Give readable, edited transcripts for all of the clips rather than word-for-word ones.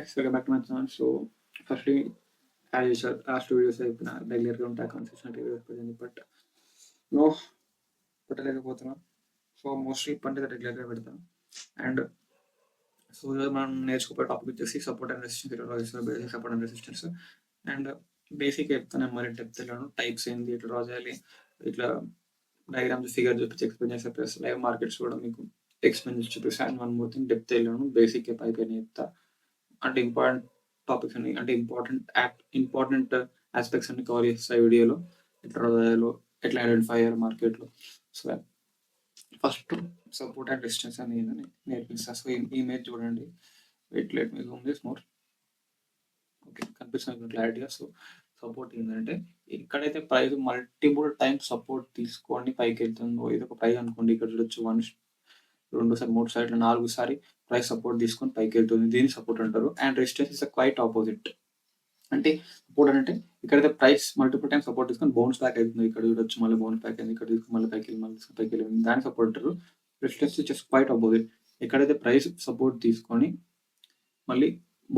guys, welcome back to my channel. So, firstly, as usual, last two videos అయిపోయిన రెగ్యులర్గా ఉంటాయి consistent videos పెట్టింది but no పెట్టలేకపోతున్నాం. So mostly పండుగ రెగ్యులర్గా పెడతాను. అండ్ సో ఈరోజు మనం నేర్చుకోబోయే టాపిక్ వచ్చేసి సపోర్ట్ అండ్ రెసిస్టెన్స్ ఎట్లా డ్రా చేస్తారు, basic support and resistance. And basic చెప్తాను, మరి డెప్త్ వెళ్ళాను, టైప్స్ ఏంది, ఎట్లా డ్రా చేయాలి, ఇట్లా డయాగ్రామ్స్ ఫిగర్ చూపించి ఎక్స్ప్లెయిన్ చేస్తే ప్లస్ లైవ్ మార్కెట్స్ కూడా మీకు ఎక్స్ప్లెయిన్ చేసి చూపిస్తాను. And one more thing, depth వెళ్ళాను, బేసిక్ అయిపోయిన చెప్తా. అంటే ఇంపార్టెంట్ టాపిక్స్ అన్ని, అంటే ఇంపార్టెంట్ ఆస్పెక్ట్స్ అన్ని కవర్ చేస్తాయి వీడియోలో. ఎట్లా రాయాలో, ఎట్లా ఐడెంటిఫై అయ్యారు మార్కెట్లో. So first support and resistance అనేది నేర్పిస్తా. సో ఇమేజ్ చూడండి, wait let me zoom this more. Okay, కనిపిస్తుంది క్లారిటీగా. సో సపోర్ట్ ఏంటంటే, ఇక్కడైతే ప్రైస్ మల్టిపుల్ టైమ్స్ సపోర్ట్ తీసుకొని పైకి వెళ్తుందో, ఇది ఒక ప్రైస్ అనుకోండి, ఇక్కడ చూడొచ్చు 1, 2 సార్లు, 3 సార్లు, 4 సారి ప్రైస్ సపోర్ట్ తీసుకొని పైకి వెళ్తుంది, దీన్ని సపోర్ట్ అంటారు. And resistance is quite opposite. అంటే సపోర్ట్ అంటే ఇక్కడైతే ప్రైస్ మల్టిపుల్ టైం సపోర్ట్ తీసుకొని బౌన్స్ బ్యాక్ అవుతుంది, ఇక్కడ చూడొచ్చు, మళ్ళీ బౌన్స్ బ్యాక్ అయింది, ఇక్కడ తీసుకుని మళ్ళీ పైకి వెళ్ళి మళ్ళీ పైకి వెళ్ళి దాన్ని సపోర్ట్ అంటారు. Resistance just quite opposite. ఎక్కడైతే ప్రైస్ సపోర్ట్ తీసుకొని మళ్ళీ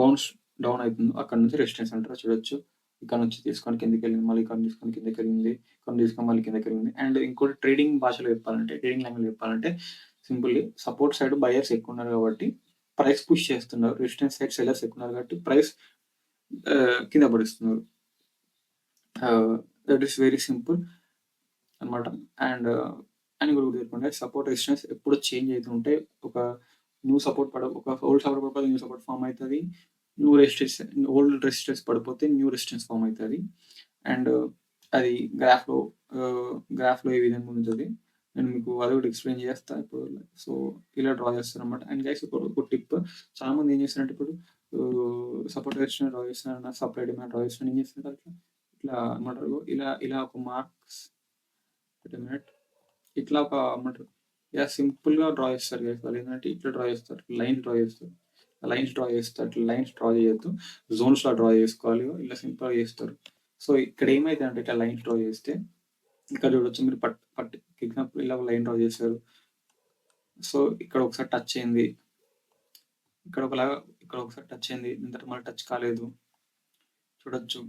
బౌన్స్ డౌన్ అవుతుందో అక్కడ నుంచి రెసిస్టెన్స్ అంటారు. చూడొచ్చు, ఇక్కడ నుంచి తీసుకొని కిందకి వెళ్ళింది, మళ్ళీ ఇక్కడ తీసుకొని కిందకి వెళ్ళింది, ఇక్కడ తీసుకొని మళ్ళీ కిందకి వెళ్ళింది. అండ్ ఇంకోటి ట్రేడింగ్ భాషలో చెప్పాలంటే, ట్రేడింగ్ లాంగ్వేజ్ చెప్పాలంటే సింపుల్లీ సపోర్ట్ సైడ్ బయర్స్ ఎక్కువ ఉన్నారు కాబట్టి ప్రైస్ పుష్ చేస్తున్నారు, రెసిస్టెన్స్ సైడ్ సెల్లర్స్ ఎక్కువ ఉన్నారు కాబట్టి ప్రైస్ కింద పడిస్తున్నారు. దట్ ఈస్ వెరీ సింపుల్ అనమాట. అండ్ అని కూడా గుర్తుపెట్టుకోండి, సపోర్ట్ రెసిస్టెన్స్ ఎప్పుడు చేంజ్ అవుతూ ఉంటే, ఒక న్యూ సపోర్ట్ ఒక ఓల్డ్ సపోర్ట్ పడిపోతే న్యూ సపోర్ట్ ఫామ్ అవుతుంది, ఓల్డ్ రెసిస్టెన్స్ పడిపోతే న్యూ రెసిస్టెన్స్ ఫామ్ అవుతుంది. అండ్ అది గ్రాఫ్లో ఏ విధంగా ఉంటుంది నేను మీకు అది కూడా ఎక్స్ప్లెయిన్ చేస్తాను ఇప్పుడు. సో ఇలా డ్రా చేస్తారు అనమాట. అండ్ గైస్ ఒక టిప్, చాలా మంది ఏం చేస్తారంటే, ఇప్పుడు సపోర్ట్ రెసిస్టెన్స్ డ్రా చేస్తున్నారు, సప్లై డిమాండ్ డ్రా చేస్తున్నారు, ఏం చేస్తున్నారు అట్లా ఇట్లా ఏమంటారు, ఇలా ఒక మార్క్స్ ఇట్లా ఒక ఏమంటారు, ఇలా సింపుల్గా డ్రా చేస్తారు గైస్. వాళ్ళు ఏంటంటే ఇట్లా డ్రా చేస్తారు, లైన్స్ డ్రా చేస్తారు, అట్లా లైన్స్ డ్రా చేయొద్దు, జోన్స్లో డ్రా చేసుకోవాలి, ఇలా సింపుల్గా చేస్తారు. సో ఇక్కడ ఏమైతే అంటే, ఇట్లా లైన్స్ డ్రా చేస్తే ఇక్కడ చూడొచ్చు మీరు, ఎగ్జాంపుల్ ఇలా లైన్ డ్రా చేశారు. సో ఇక్కడ ఒకసారి టచ్ అయింది, ఇక్కడ ఒకసారి టచ్ అయింది, దీని తర్వాత మళ్ళీ టచ్ కాలేదు, చూడొచ్చు.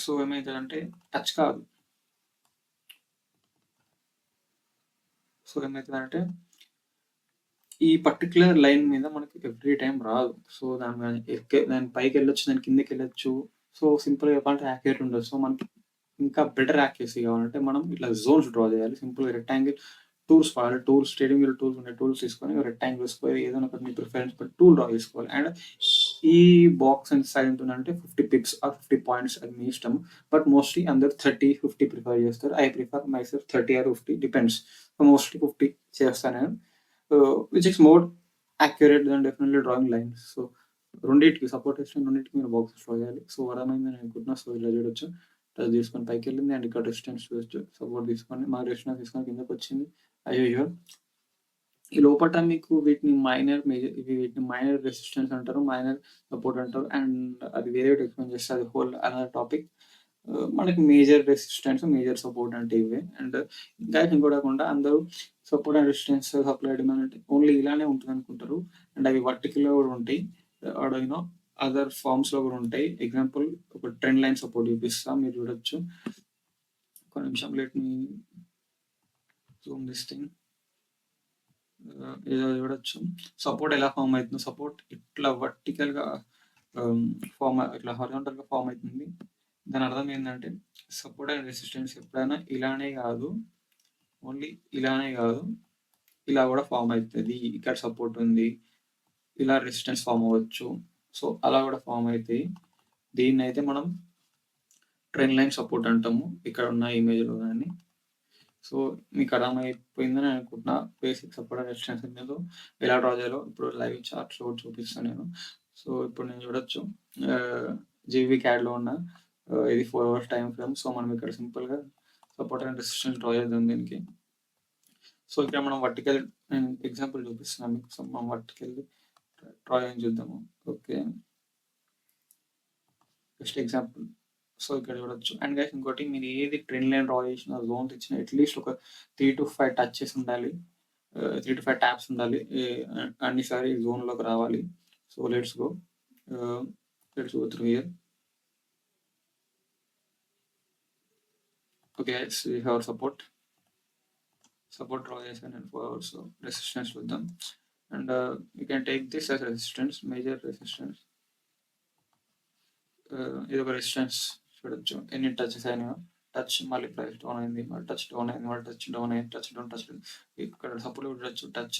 సో ఏమవుతుందంటే టచ్ కాదు. సో ఏమవుతుందంటే ఈ పర్టికులర్ లైన్ మీద మనకి ఎవ్రీ టైం రాదు. సో దాని పైకి వెళ్ళొచ్చు, దాని కిందకి వెళ్ళొచ్చు. సో సింపుల్గా చెప్పాలంటే యాక్యురేట్ ఉండదు. సో మనకి ఇంకా బెటర్ యాక్యురసీ కావాలంటే మనం ఇట్లా జోన్స్ డ్రా చేయాలి. సింపుల్గా రెక్టాంగిల్ టూల్స్ వాడాలి. స్టేడియం వీల్ టూల్స్ ఉండే టూల్స్ తీసుకొని రెక్టాంగిల్ వేసుకోవాలి, ఏదైనా ఒకటి మీ ప్రిఫరెన్స్ బట్టి టూల్ డ్రా చేసుకోవాలి. అండ్ ఈ బాక్స్ ఎంత సైజ్ ఉంటుందంటే 50 పిప్స్ ఆర్ 50 పాయింట్స్, అది మీ ఇష్టం. బట్ మోస్ట్లీ అందరు 30, 50 ప్రిఫర్ చేస్తారు. I prefer myself 30 or 50, depends. Mostly 50 చేస్తాను నేను, which is more accurate then definitely drawing lines. So రెండింటికి సపోర్ట్ రెసిస్టెన్స్, రెండింటికి మీరు బాక్సెస్ డ్రా చేయాలి. సో అర్థమైంది నేను అనుకుంటున్నా. సో ఇలా చూడొచ్చు, టచ్ తీసుకొని పైకి వెళ్ళింది, అండ్ ఇక్కడ రెసిస్టెన్స్ చూడొచ్చు, సపోర్ట్ తీసుకొని మా రెసిస్టెన్స్ తీసుకొని కిందకి వచ్చింది. యాజ్ యూజువల్ ఈ లోపల మీకు వీటిని మైనర్ రెసిస్టెన్స్ అంటారు, మైనర్ సపోర్ట్ అంటారు. అండ్ అది వేరే ఎక్స్ప్లెయిన్ చేస్తే అది హోల్ అనదర్ టాపిక్. మనకి మేజర్ రెసిస్టెన్స్, మేజర్ సపోర్ట్ అంటే ఇవే. అండ్ ఇంకా ఇంకోటకుండా అందరూ support and resistance, supply demand అంటే ఓన్లీ ఇలానే ఉంటుంది అనుకుంటారు. అండ్ అవి వర్టికల్గా కూడా ఉంటాయి, యూనో అదర్ ఫార్మ్స్లో కూడా ఉంటాయి. ఎగ్జాంపుల్ ఒక ట్రెండ్ లైన్ సపోర్ట్ చూపిస్తాం, మీరు చూడొచ్చు. ఒక నిమిషం, let me zoom this thing. ఏదో చూడొచ్చు సపోర్ట్ ఎలా ఫామ్ అవుతుందో. సపోర్ట్ ఇట్లా వర్టికల్గా ఇట్లా హారిజాంటల్గా ఫామ్ అవుతుంది. దాని అర్థం ఏంటంటే, సపోర్ట్ అండ్ రెసిస్టెన్స్ ఎప్పుడైనా ఇలానే కాదు, ఓన్లీ ఇలానే కాదు, ఇలా కూడా ఫామ్ అవుతుంది. ఇక్కడ సపోర్ట్ ఉంది, ఇలా రెసిస్టెన్స్ ఫామ్ అవ్వచ్చు. సో అలా కూడా ఫామ్ అవుతాయి. దీన్ని అయితే మనం ట్రెండ్ లైన్ సపోర్ట్ అంటాము, ఇక్కడ ఉన్న ఇమేజ్లో కానీ. సో మీకు అర్థమైపోయిందని అనుకుంటున్నా, బేసిక్ సపోర్ట్ అండ్ రెసిస్టెన్స్ మీద ఎలా డ్రా చేయాలో ఇప్పుడు లైవ్ చార్ట్స్లో చూపిస్తాను నేను. సో ఇప్పుడు నేను చూడొచ్చు, జీవీ క్యాడ్లో ఉన్న ఇది 4 hours టైం ఫ్రేమ్. సో మనం ఇక్కడ సింపుల్గా సపోర్ట్ అండ్ రెసిస్టెన్స్ డ్రా చేద్దాం దీనికి. సో ఇక్కడ మనం వర్టికల్ ఎగ్జాంపుల్ చూపిస్తున్నాం మీకు. సో మనం వర్టికల్ డ్రా చేయని చూద్దాము. Okay, just example. సో ఇక్కడ చూడొచ్చు. అండ్ గైస్ ఇంకోటి, మీరు ఏది ట్రెండ్ లైన్ డ్రా చేసినా, జోన్స్ ఇచ్చినా, అట్లీస్ట్ ఒక 3 to 5 టచ్ చేసి ఉండాలి. 3-5 ట్యాప్స్ ఉండాలి. అన్నిసారి జోన్‌లోకి రావాలి. So, let's go. Ah, let's go through here. Okay guys, we have support draw చేశాను నేను 4 అవర్స్ రెసిస్టెన్స్ చూద్దాం. And you can take this as resistance, major resistance. ఇది ఒక రెసిస్టెన్స్ చూడొచ్చు. ఎన్ని టచెస్ అయినాయో. టచ్ మళ్ళీ ప్రైస్ డౌన్ అయింది, మళ్ళీ టచ్ డౌన్ అయింది, మళ్ళీ టచ్ డౌన్ అయింది, టచ్ డౌన్, టచ్ డౌన్. ఇక్కడ సపోర్ట్ చూడొచ్చు. Touch,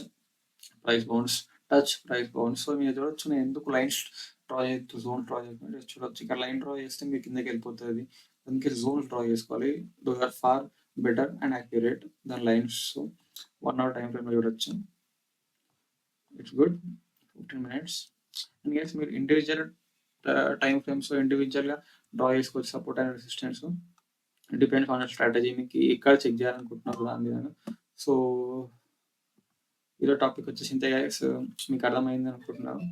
price bounce, touch, price bounce. So మీరు చూడొచ్చు నేను ఎందుకు లైన్స్ డ్రా చేయొద్దు, జోన్ డ్రా చేయకుండా చూడొచ్చు. ఇక్కడ లైన్ డ్రా చేస్తే మీరు కిందకి వెళ్ళిపోతుంది. అందుకే జోన్స్ డ్రా చేసుకోవాలి. Those are far better and accurate దాని lines. So 1 hour time frame చూడొచ్చు. It's good. 15 minutes. And guys మీరు ఇండివిజువల్ టైం ఫ్రేమ్స్ ఇండివిజువల్గా డ్రా చేసుకోవచ్చు support and resistance. Depends on strategy. మీకు ఎక్కడ చెక్ చేయాలనుకుంటున్నారు దాని మీద. సో ఈరోజు టాపిక్ వచ్చేసి ఇంతే గైస్. మీకు అర్థమైంది అనుకుంటున్నాను.